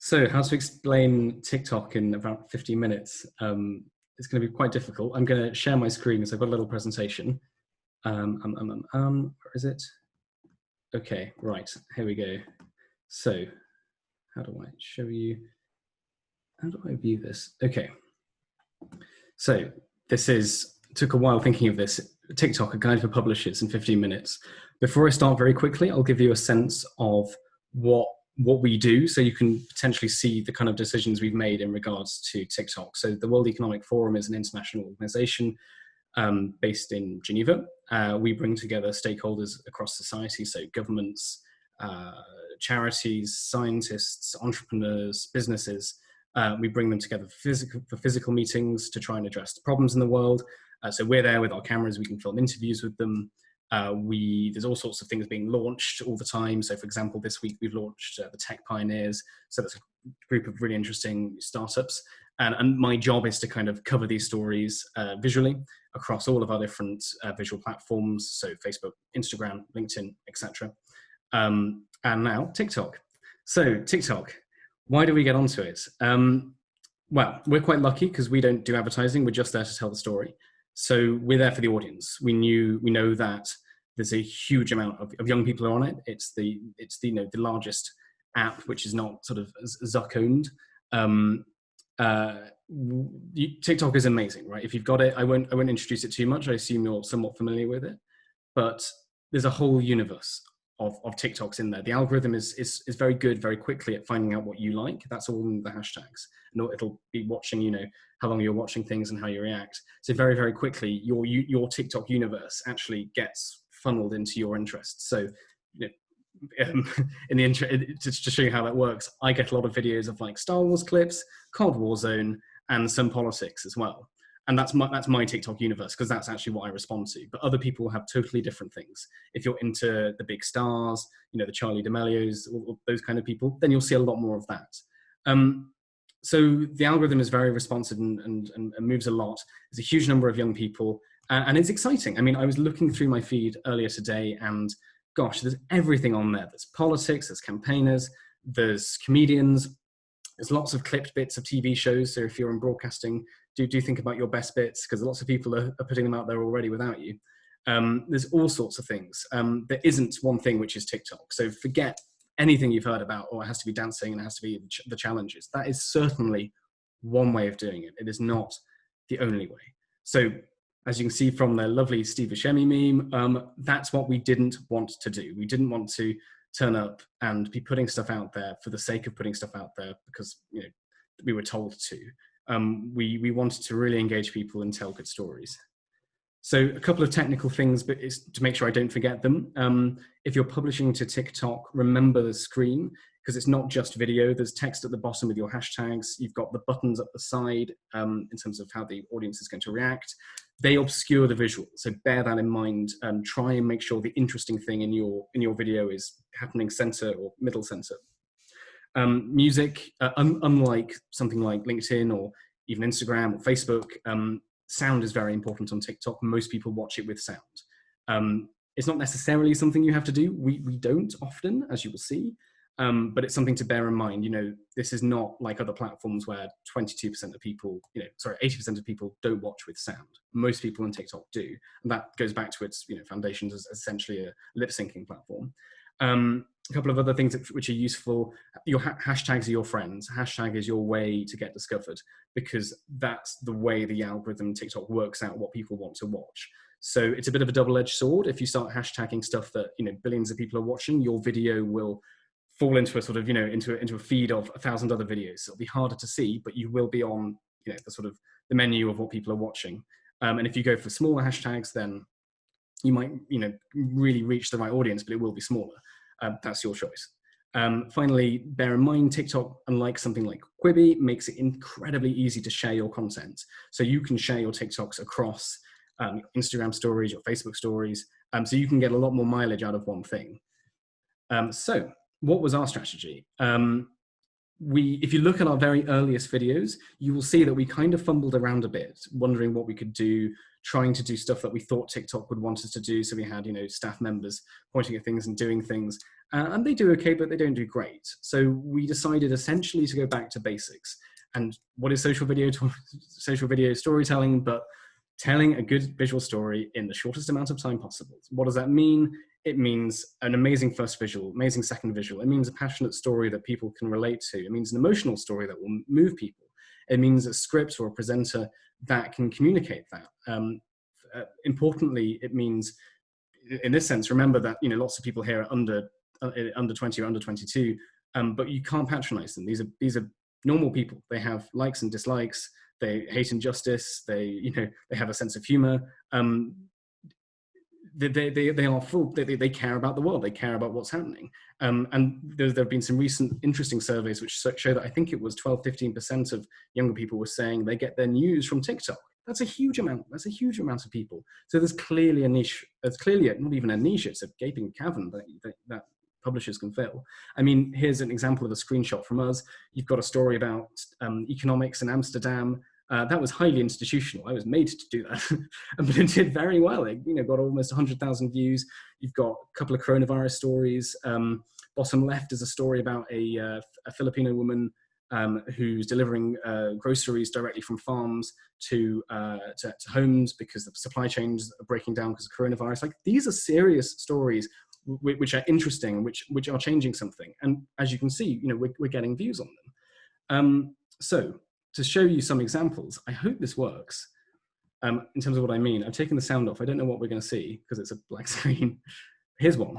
So how to explain TikTok in about 15 minutes? It's going to be quite difficult. I'm going to share my screen because I've got a little presentation. Where is it? Okay, right, here we go. So how do I show you? How do I view this? Okay. So took a while thinking of this. TikTok, a guide for publishers in 15 minutes. Before I start very quickly, I'll give you a sense of what we do so you can potentially see the kind of decisions we've made in regards to TikTok. So the World Economic Forum is an international organization based in Geneva. We bring together stakeholders across society, so governments, charities, scientists, entrepreneurs, businesses. We bring them together for physical meetings to try and address the problems in the world. So we're there with our cameras, we can film interviews with them. There's all sorts of things being launched all the time. So for example, this week we've launched the Tech Pioneers. So that's a group of really interesting startups. And my job is to kind of cover these stories visually across all of our different visual platforms. So Facebook, Instagram, LinkedIn, etc. And now TikTok. So TikTok, why do we get onto it? Well, we're quite lucky because we don't do advertising. We're just there to tell the story. So we're there for the audience. We know that there's a huge amount of young people are on it. It's the largest app which is not sort of Zuck owned. TikTok is amazing, right? If you've got it, I won't introduce it too much. I assume you're somewhat familiar with it, but there's a whole universe of TikToks in there. The algorithm is very good very quickly at finding out what you like. That's all in the hashtags. And it'll be watching, how long you're watching things and how you react. So very, very quickly, your TikTok universe actually gets funneled into your interests. So, to show you how that works, I get a lot of videos of like Star Wars clips, Cold War Zone, and some politics as well. And that's my TikTok universe, because that's actually what I respond to. But other people have totally different things. If you're into the big stars, the Charli D'Amelio's, or those kind of people, then you'll see a lot more of that. So the algorithm is very responsive and moves a lot. There's a huge number of young people, and it's exciting. I mean, I was looking through my feed earlier today, and gosh, there's everything on there. There's politics, there's campaigners, there's comedians, there's lots of clipped bits of TV shows. So if you're in broadcasting, do think about your best bits, because lots of people are putting them out there already without you. There's all sorts of things. There isn't one thing which is TikTok. So forget anything you've heard about, or it has to be dancing and it has to be the challenges. That is certainly one way of doing it. It is not the only way. So as you can see from the lovely Steve Buscemi meme, that's what we didn't want to do. We didn't want to turn up and be putting stuff out there for the sake of putting stuff out there because we were told to. We wanted to really engage people and tell good stories. So a couple of technical things, but it's to make sure I don't forget them. If you're publishing to TikTok, remember the screen, because it's not just video. There's text at the bottom with your hashtags. You've got the buttons up the side in terms of how the audience is going to react. They obscure the visual, so bear that in mind. Try and make sure the interesting thing in your video is happening center or middle center. Music, unlike something like LinkedIn or even Instagram or Facebook, sound is very important on TikTok. Most people watch it with sound. It's not necessarily something you have to do. We don't often, as you will see, but it's something to bear in mind. This is not like other platforms where 22% of people, 80% of people don't watch with sound. Most people on TikTok do. And that goes back to its foundations as essentially a lip syncing platform. A couple of other things which are useful. Your hashtags are your friends. Hashtag is your way to get discovered, because that's the way the algorithm TikTok works out what people want to watch. So it's a bit of a double-edged sword. If you start hashtagging stuff that billions of people are watching, your video will fall into a sort of into a feed of 1,000 other videos. It'll be harder to see, but you will be on the sort of the menu of what people are watching. And if you go for smaller hashtags, then you might really reach the right audience, but it will be smaller. That's your choice. Finally, bear in mind, TikTok, unlike something like Quibi, makes it incredibly easy to share your content. So you can share your TikToks across Instagram stories, your Facebook stories, so you can get a lot more mileage out of one thing. So what was our strategy? If you look at our very earliest videos, you will see that we kind of fumbled around a bit, wondering what we could do, trying to do stuff that we thought TikTok would want us to do. So we had, staff members pointing at things and doing things. And they do okay, but they don't do great. So we decided essentially to go back to basics. And what is social video storytelling, but telling a good visual story in the shortest amount of time possible. What does that mean? It means an amazing first visual, amazing second visual. It means a passionate story that people can relate to. It means an emotional story that will move people. It means a script or a presenter that can communicate that. Importantly, it means, in this sense, remember that lots of people here are under 20 or under 22, but you can't patronize them. These are normal people. They have likes and dislikes. They hate injustice. They have a sense of humor. They are full. They care about the world. They care about what's happening. And there have been some recent interesting surveys which show that I think it was 12-15% of younger people were saying they get their news from TikTok. That's a huge amount. That's a huge amount of people. So there's clearly a niche. There's clearly not even a niche. It's a gaping cavern that publishers can fill. I mean, here's an example of a screenshot from us. You've got a story about economics in Amsterdam. That was highly institutional. I was made to do that, but it did very well. It got almost 100,000 views. You've got a couple of coronavirus stories. Bottom left is a story about a Filipino woman who's delivering groceries directly from farms to homes because the supply chains are breaking down because of coronavirus. Like, these are serious stories which are interesting, which are changing something. And as you can see, we're getting views on them. So to show you some examples, I hope this works. In terms of what I mean, I've taken the sound off. I don't know what we're going to see because it's a black screen. Here's one.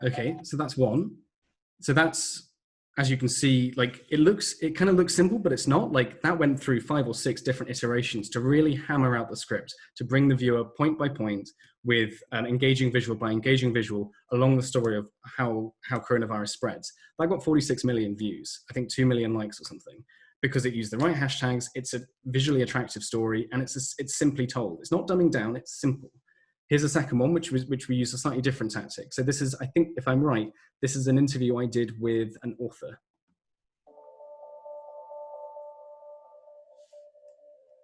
Okay, so that's one. So that's, as you can see, like it kind of looks simple, but it's not. Like, that went through 5 or 6 different iterations to really hammer out the script, to bring the viewer point by point with engaging visual by engaging visual along the story of how coronavirus spreads. That got 46 million views, I think 2 million likes or something, because it used the right hashtags. It's a visually attractive story, and it's simply told. It's not dumbing down, it's simple. Here's a second one, which we use a slightly different tactic. So this is, I think, if I'm right, this is an interview I did with an author.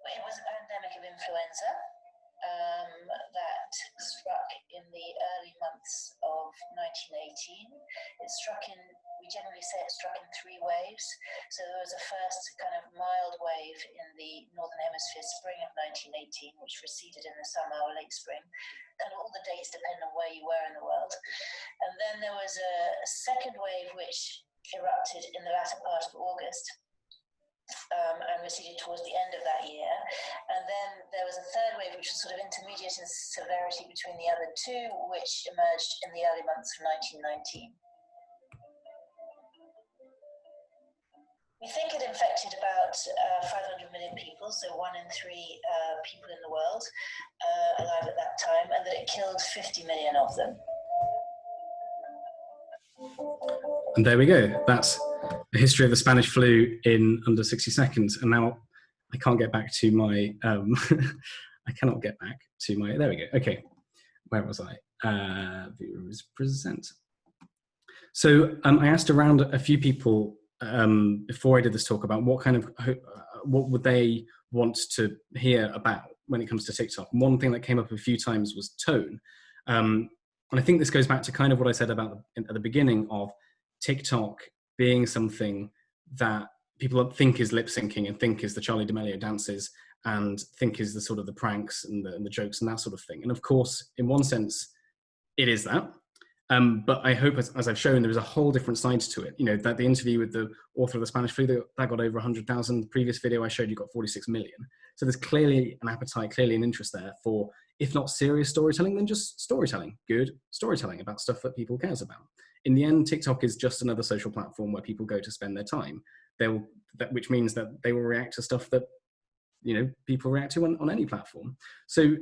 It was a pandemic of influenza that struck in the early months of 1918. It struck in, we generally say it struck in 3 waves. So there was a first kind of mild wave in the Northern Hemisphere, spring of 1918, which receded in the summer or late spring. Kind of all the dates depend on where you were in the world. And then there was a second wave which erupted in the latter part of August. And receded towards the end of that year. And then there was a third wave, which was sort of intermediate in severity between the other 2, which emerged in the early months of 1919. We think it infected about 500 million people, so 1 in 3 people in the world alive at that time, and that it killed 50 million of them. And there we go. That's the history of the Spanish flu in under 60 seconds. And now I can't get back to my, I cannot get back to my, there we go. Okay, where was I? Viewers present. So I asked around a few people before I did this talk about what would they want to hear about when it comes to TikTok. And one thing that came up a few times was tone. And I think this goes back to kind of what I said about at the beginning of TikTok being something that people think is lip syncing and think is the Charli D'Amelio dances and think is the sort of the pranks and the jokes and that sort of thing. And of course, in one sense, it is that. But I hope, as I've shown, there is a whole different side to it. That the interview with the author of The Spanish Flu, that got over 100,000. The previous video I showed you got 46 million. So there's clearly an appetite, clearly an interest there for, if not serious storytelling, then just storytelling, good storytelling about stuff that people cares about. In the end, TikTok is just another social platform where people go to spend their time. Which means that they will react to stuff that people react to on any platform. So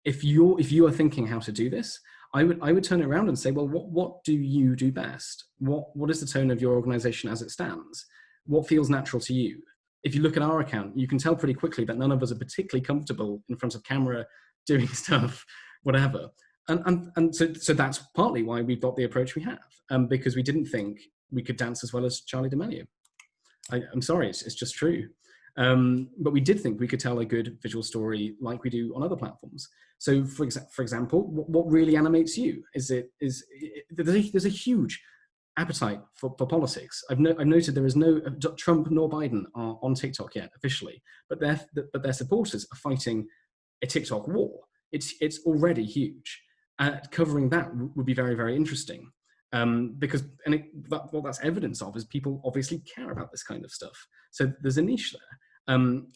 if you are thinking how to do this, I would turn it around and say, well, what do you do best? What is the tone of your organization as it stands? What feels natural to you? If you look at our account, you can tell pretty quickly that none of us are particularly comfortable in front of camera doing stuff, whatever. And so that's partly why we've got the approach we have, because we didn't think we could dance as well as Charlie D'Amelio. I'm sorry, it's just true. But we did think we could tell a good visual story like we do on other platforms. So, for example, what really animates you? There's a huge appetite for politics. I've noted there is no Trump nor Biden are on TikTok yet officially, but their supporters are fighting a TikTok war. It's already huge. Covering that would be very, very interesting. Because what that's evidence of is people obviously care about this kind of stuff. So there's a niche there.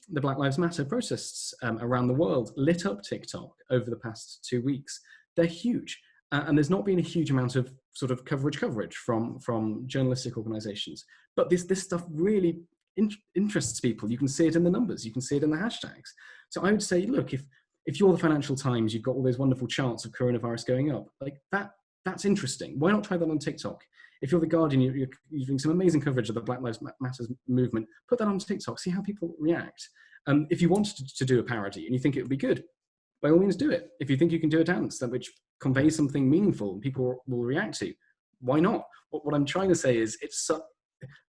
The Black Lives Matter protests around the world lit up TikTok over the past 2 weeks. They're huge. And there's not been a huge amount of sort of coverage from journalistic organizations. But this stuff really interests people. You can see it in the numbers. You can see it in the hashtags. So I would say, look, if you're the Financial Times, you've got all those wonderful charts of coronavirus going up, like that's interesting. Why not try that on TikTok? If you're the Guardian, you're doing some amazing coverage of the Black Lives Matter movement, put that on TikTok, see how people react. If you want to do a parody and you think it would be good, by all means do it. If you think you can do a dance which conveys something meaningful and people will react to, why not? What I'm trying to say is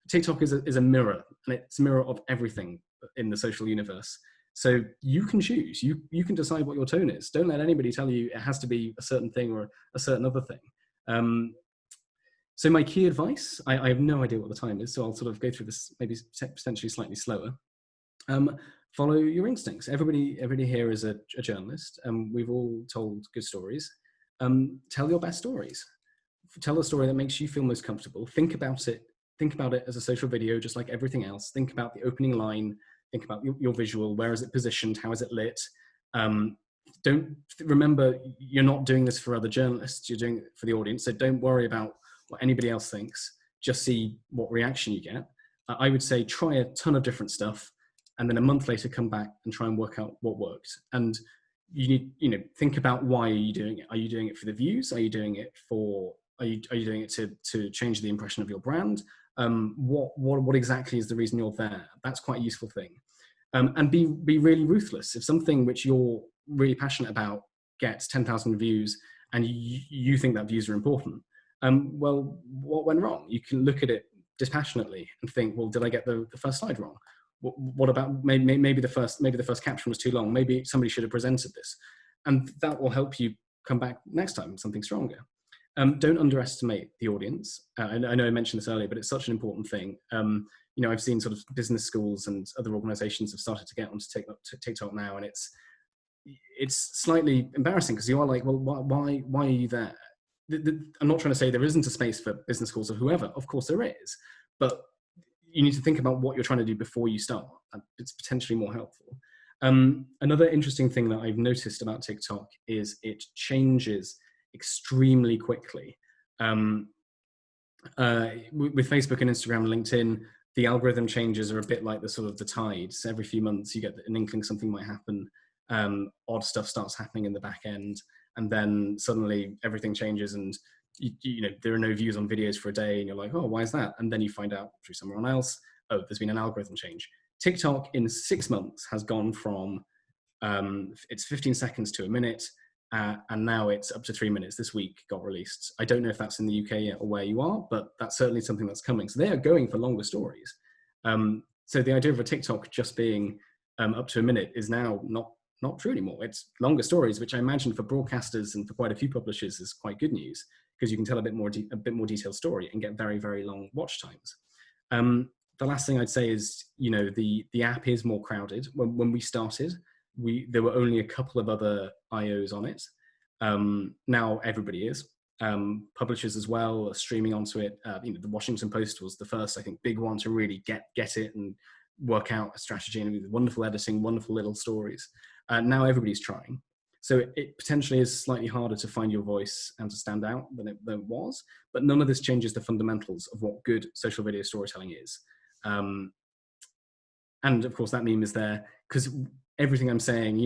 TikTok is a mirror, and it's a mirror of everything in the social universe. So you can choose, you can decide what your tone is. Don't let anybody tell you it has to be a certain thing or a certain other thing. So my key advice, I have no idea what the time is, so I'll sort of go through this maybe potentially slightly slower. Follow your instincts. Everybody here is a journalist, and we've all told good stories. Tell your best stories. Tell a story that makes you feel most comfortable. Think about it as a social video, just like everything else. Think about the opening line. Think about your visual. Where is it positioned? How is it lit? Don't remember, you're not doing this for other journalists. You're doing it for the audience. So don't worry about what anybody else thinks. Just see what reaction you get. I would say try a ton of different stuff, and then a month later come back and try and work out what worked. And you need, think about why are you doing it? Are you doing it for the views? Are you doing it to change the impression of your brand? What exactly is the reason you're there? That's quite a useful thing. And be really ruthless. If something which you're really passionate about gets 10,000 views and you think that views are important, well, what went wrong? You can look at it dispassionately and think, well, did I get the first slide wrong? What about maybe the first caption was too long? Maybe somebody should have presented this, and that will help you come back next time with something stronger. Don't underestimate the audience. I know I mentioned this earlier, but it's such an important thing. I've seen sort of business schools and other organizations have started to get onto TikTok now, and it's slightly embarrassing because you are like, well, why are you there? I'm not trying to say there isn't a space for business schools or whoever. Of course there is, but you need to think about what you're trying to do before you start. It's potentially more helpful. Another interesting thing that I've noticed about TikTok is it changes extremely quickly. With Facebook and Instagram and LinkedIn, the algorithm changes are a bit like the tides. Every few months you get an inkling something might happen. Odd stuff starts happening in the back end, and then suddenly everything changes, and there are no views on videos for a day, and you're like, oh, why is that? And then you find out through someone else, oh, there's been an algorithm change. TikTok in 6 months has gone from it's 15 seconds to a minute, and now it's up to 3 minutes. This week got released. I don't know if that's in the UK yet or where you are, but that's certainly something that's coming. So they are going for longer stories. So the idea of a TikTok just being up to a minute is now not true anymore. It's longer stories, which I imagine for broadcasters and for quite a few publishers is quite good news, because you can tell a bit more detailed story and get very, very long watch times. The last thing I'd say is, the app is more crowded. When we started, there were only a couple of other IOs on it. Now everybody is. Publishers as well are streaming onto it. The Washington Post was the first, I think, big one to really get it and work out a strategy, and with wonderful editing, wonderful little stories. Now everybody's trying. So it potentially is slightly harder to find your voice and to stand out than it was, but none of this changes the fundamentals of what good social video storytelling is. And of course that meme is there because everything I'm saying,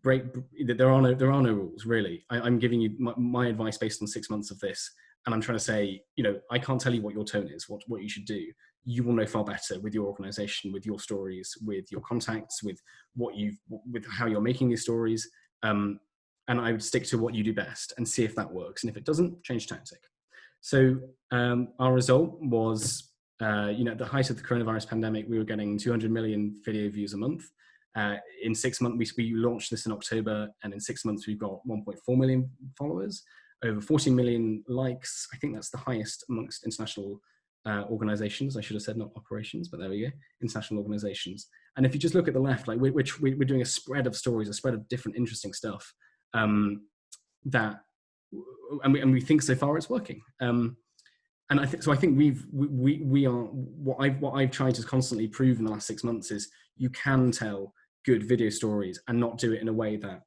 there are no rules really. I'm giving you my advice based on 6 months of this, and I'm trying to say, I can't tell you what your tone is, what you should do. You will know far better with your organization, with your stories, with your contacts, with with how you're making these stories. And I would stick to what you do best and see if that works. And if it doesn't, change tactic. So our result was, at the height of the coronavirus pandemic, we were getting 200 million video views a month. In 6 months, we launched this in October, and in 6 months, we've got 1.4 million followers, over 40 million likes. I think that's the highest amongst international organizations. I should have said not operations, but there we go, international organizations. And if you just look at the left, like we're doing a spread of stories, a spread of different interesting stuff and we think so far it's working. And I think we are, what I've tried to constantly prove in the last 6 months is you can tell good video stories and not do it in a way that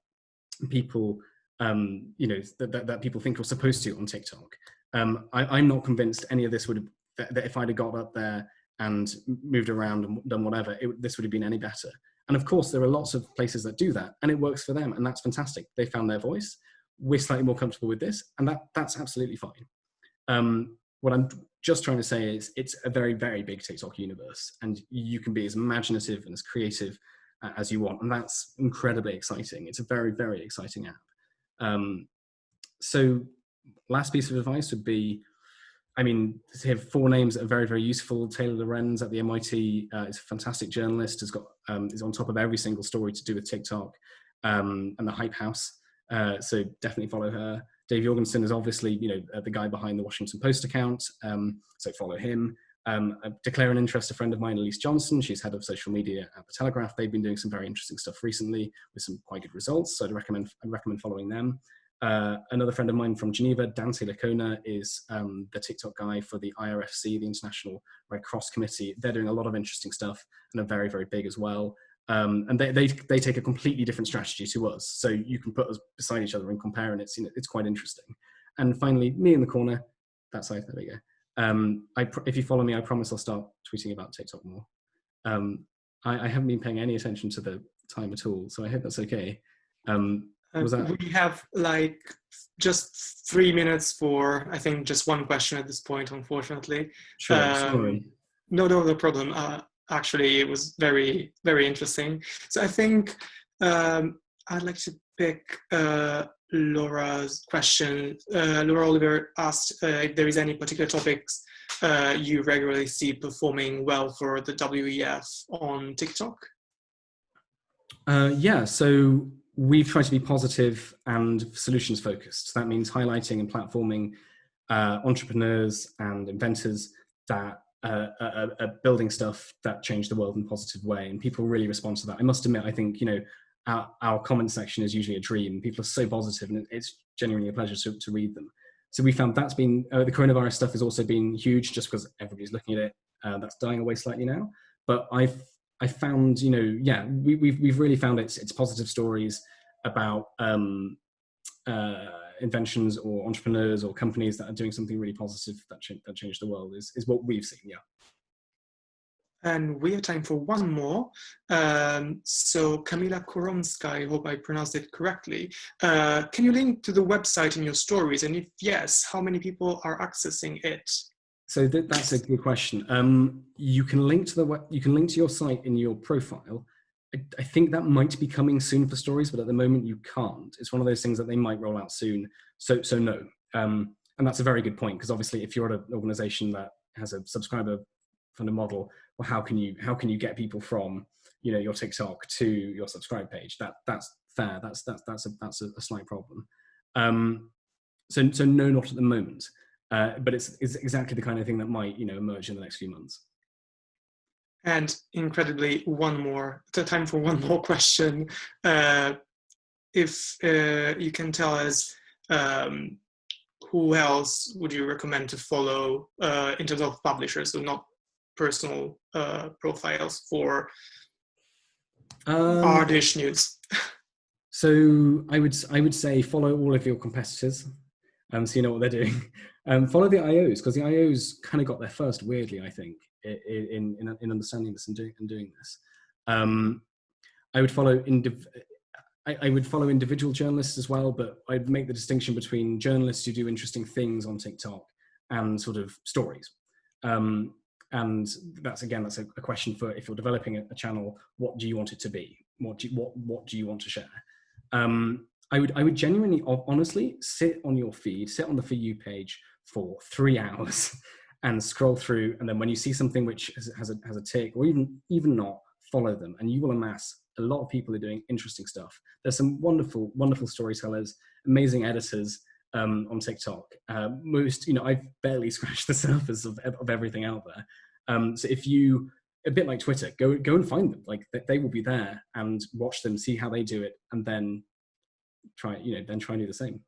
people that people think you're supposed to on TikTok. I'm not convinced any of this would have, that if I'd have got up there and moved around and done whatever, this would have been any better. And of course, there are lots of places that do that, and it works for them, and that's fantastic. They found their voice. We're slightly more comfortable with this, and that's absolutely fine. What I'm just trying to say is it's a very, very big TikTok universe, and you can be as imaginative and as creative as you want, and that's incredibly exciting. It's a very, very exciting app. So last piece of advice would be, to have 4 names that are very, very useful. Taylor Lorenz at the MIT is a fantastic journalist, is on top of every single story to do with TikTok, and the Hype House. So definitely follow her. Dave Jorgensen is obviously, the guy behind the Washington Post account. So follow him. Declare an interest, a friend of mine, Elise Johnson. She's head of social media at The Telegraph. They've been doing some very interesting stuff recently with some quite good results. So I'd recommend following them. Another friend of mine from Geneva, Dante Lacona, is the TikTok guy for the IRFC, the International Red Cross Committee. They're doing a lot of interesting stuff and are very, very big as well. And they take a completely different strategy to us. So you can put us beside each other and compare, and it's quite interesting. And finally, me in the corner, that side, there we go. If you follow me, I promise I'll start tweeting about TikTok more. I haven't been paying any attention to the time at all, so I hope that's okay. We have like just 3 minutes for, I think, just one question at this point, unfortunately. Sure, sorry. No problem. Actually, it was very, very interesting. So I think I'd like to pick Laura's question. Laura Oliver asked if there is any particular topics you regularly see performing well for the WEF on TikTok. Yeah, so we've tried to be positive and solutions focused. So that means highlighting and platforming entrepreneurs and inventors that are building stuff that change the world in a positive way, and people really respond to that. I must admit, I think our comment section is usually a dream. People are so positive, and it's genuinely a pleasure to read them. So we found that's been the coronavirus stuff has also been huge, just because everybody's looking at it. That's dying away slightly now, but I found we've really found it's positive stories about inventions or entrepreneurs or companies that are doing something really positive that change the world is what we've seen. Yeah. And we have time for one more. So Kamila Koromska, I hope I pronounced it correctly. Can you link to the website in your stories? And if yes, how many people are accessing it? So that's a good question. You can link to your site in your profile. I think that might be coming soon for stories, but at the moment you can't. It's one of those things that they might roll out soon. So no. And that's a very good point, because obviously if you're at an organization that has a subscriber funded model, well, how can you get people from your TikTok to your subscribe page? That's fair. That's a slight problem. So no, not at the moment. But it's exactly the kind of thing that might emerge in the next few months. And incredibly, time for one more question. If you can tell us, who else would you recommend to follow in terms of publishers, so not personal profiles for Ardish news? So I would say follow all of your competitors, so you know what they're doing. Follow the IOs, because the IOs kind of got there first, weirdly, I think, in understanding this and doing this. I would follow I would follow individual journalists as well, but I'd make the distinction between journalists who do interesting things on TikTok and sort of stories. And that's a question for, if you're developing a channel, what do you want it to be? What do you want to share? I would genuinely, honestly, sit on your feed, sit on the For You page for 3 hours and scroll through. And then when you see something which has a tick, or even not, follow them, and you will amass a lot of people who are doing interesting stuff. There's some wonderful, wonderful storytellers, amazing editors on TikTok. I've barely scratched the surface of everything out there. So if you, a bit like Twitter, go and find them. Like they will be there, and watch them, see how they do it, and then try and do the same.